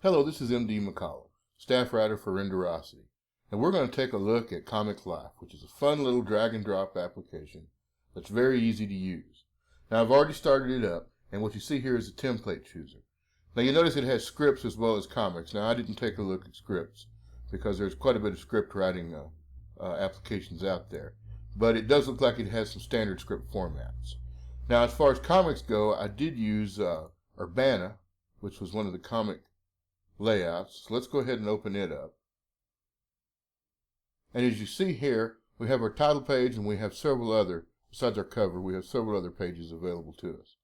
Hello, this is MD McCollum, staff writer for Renderosity, and we're going to take a look at Comic Life, which is a fun little drag and drop application that's very easy to use. Now, I've already started it up, and what you see here is a template chooser. Now, you notice it has scripts as well as comics. Now, I didn't take a look at scripts because there's quite a bit of script writing applications out there, but it does look like it has some standard script formats. Now, as far as comics go, I did use Urbana, which was one of the comic layouts. So let's go ahead and open it up. And as you see here, we have our title page and we have several other, besides our cover, we have several other pages available to us.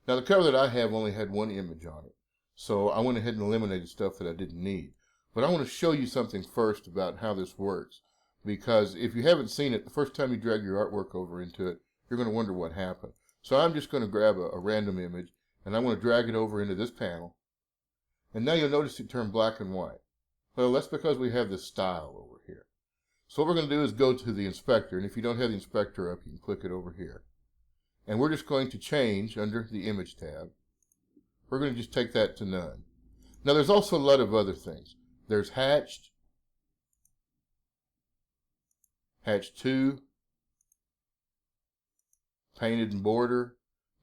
Now the cover that I have only had one image on it, so I went ahead and eliminated stuff that I didn't need. But I want to show you something first about how this works, because if you haven't seen it, the first time you drag your artwork over into it, you're going to wonder what happened. So I'm just going to grab a random image and I want to drag it over into this panel. And now you'll notice it turned black and white. Well, that's because we have this style over here. So what we're going to do is go to the inspector, and if you don't have the inspector up, you can click it over here. And we're just going to change under the image tab. We're going to just take that to none. Now there's also a lot of other things. There's hatched, hatched 2, painted and border.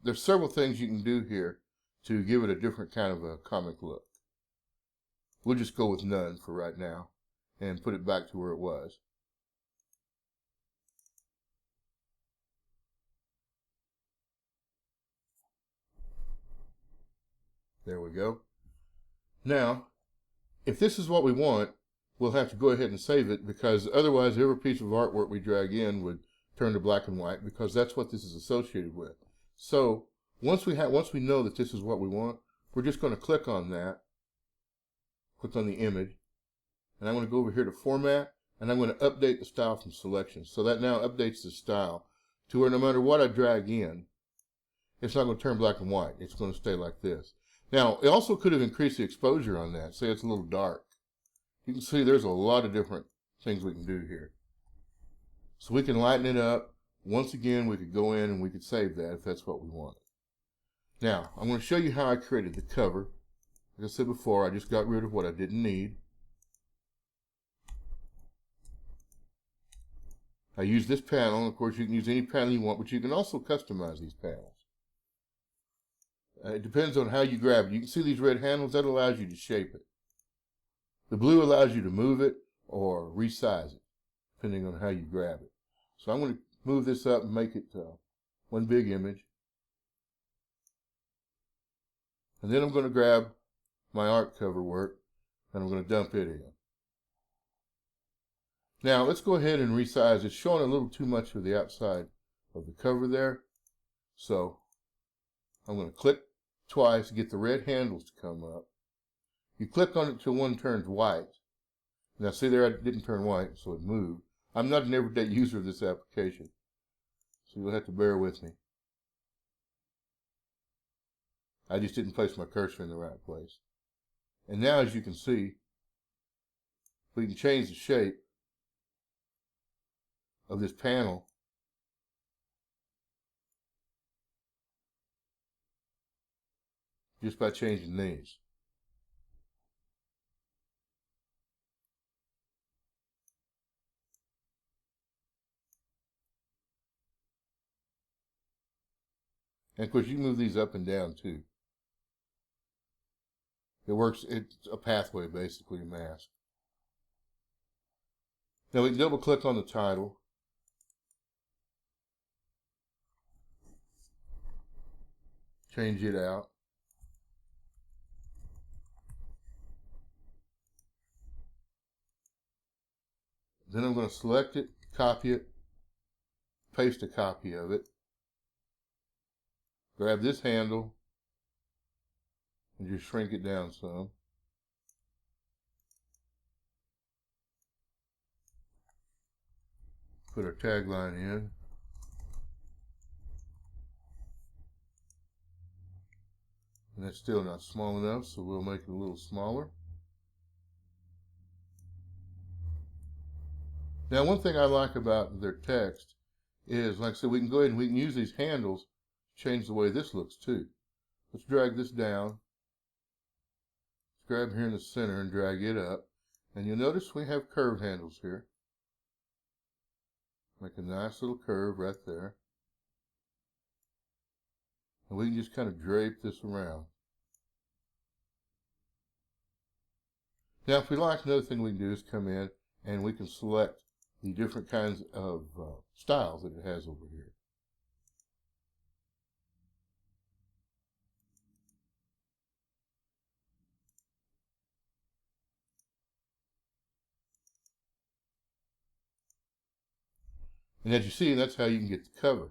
There's several things you can do here to give it a different kind of a comic look. We'll just go with none for right now and put it back to where it was. There we go. Now, if this is what we want, we'll have to go ahead and save it, because otherwise every piece of artwork we drag in would turn to black and white, because that's what this is associated with. So once we know that this is what we want, we're just going to click on that. Click on the image, and I'm going to go over here to Format, and I'm going to update the style from Selection. So that now updates the style to where no matter what I drag in, it's not going to turn black and white. It's going to stay like this. Now, it also could have increased the exposure on that. Say it's a little dark. You can see there's a lot of different things we can do here. So we can lighten it up. Once again, we could go in and we could save that if that's what we want. Now, I'm going to show you how I created the cover. Like I said before, I just got rid of what I didn't need. I use this panel. Of course, you can use any panel you want, but you can also customize these panels. It depends on how you grab it. You can see these red handles. That allows you to shape it. The blue allows you to move it or resize it, depending on how you grab it. So I'm going to move this up and make it one big image. And then I'm going to grab my art cover work, and I'm going to dump it in. Now let's go ahead and resize. It's showing a little too much of the outside of the cover there. So I'm going to click twice to get the red handles to come up. You click on it till one turns white. Now see there, I didn't turn white, so it moved. I'm not an everyday user of this application, so you'll have to bear with me. I just didn't place my cursor in the right place. And now, as you can see, we can change the shape of this panel just by changing these. And of course, you can move these up and down too. It works, it's a pathway basically, a mask. Now we can double click on the title. Change it out. Then I'm going to select it, copy it, paste a copy of it. Grab this handle and just shrink it down some. Put our tagline in. And that's still not small enough, so we'll make it a little smaller. Now, one thing I like about their text is, like I said, we can go ahead and we can use these handles to change the way this looks too. Let's drag this down. Let's grab here in the center and drag it up. And you'll notice we have curve handles here. Make a nice little curve right there. And we can just kind of drape this around. Now, if we like, another thing we can do is come in and we can select the different kinds of styles that it has over here. And as you see, that's how you can get the cover.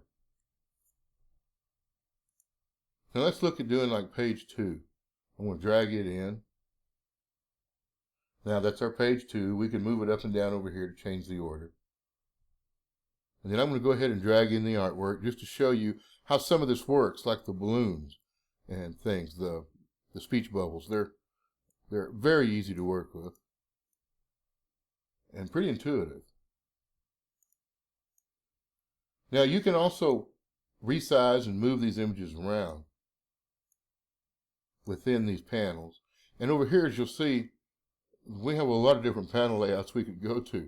Now let's look at doing like page 2. I'm going to drag it in. Now that's our page 2. We can move it up and down over here to change the order. And then I'm going to go ahead and drag in the artwork just to show you how some of this works, like the balloons and things, the speech bubbles. They're very easy to work with and pretty intuitive. Now you can also resize and move these images around within these panels. And over here, as you'll see, we have a lot of different panel layouts we could go to.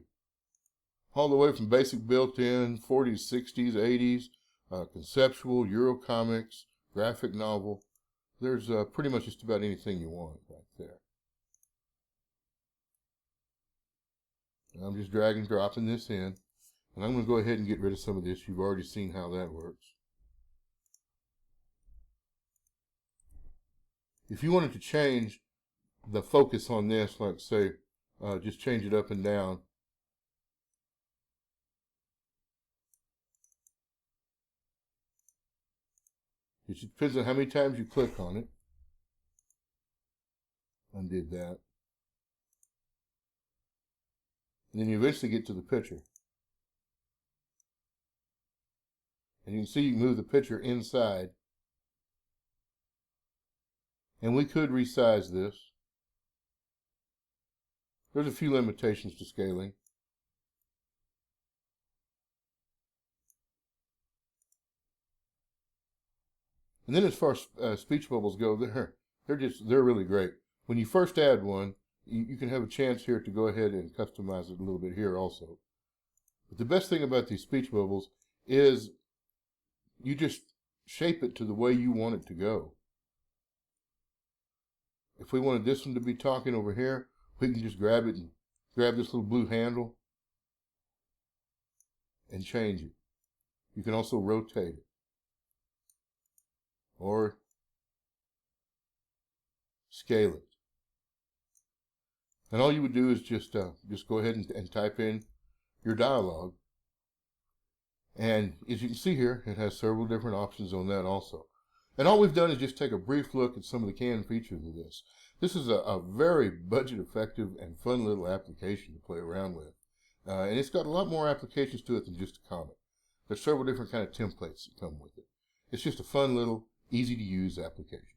All the way from basic built-in, 40s, 60s, 80s, conceptual, Eurocomics, graphic novel. There's pretty much just about anything you want right there. And I'm just drag and dropping this in. And I'm going to go ahead and get rid of some of this. You've already seen how that works. If you wanted to change the focus on this, like say, just change it up and down. It depends on how many times you click on it. Undid that. And then you eventually get to the picture. And you can see you can move the picture inside. And we could resize this. There's a few limitations to scaling. And then as far as speech bubbles go, they're really great. When you first add one, you can have a chance here to go ahead and customize it a little bit here also. But the best thing about these speech bubbles is you just shape it to the way you want it to go. If we wanted this one to be talking over here, we can just grab it and grab this little blue handle and change it. You can also rotate it or scale it. And all you would do is just go ahead and type in your dialogue. And as you can see here, it has several different options on that also. And all we've done is just take a brief look at some of the canned features of this. This is a very budget-effective and fun little application to play around with. And it's got a lot more applications to it than just a comic. There's several different kind of templates that come with it. It's just a fun little, easy-to-use application.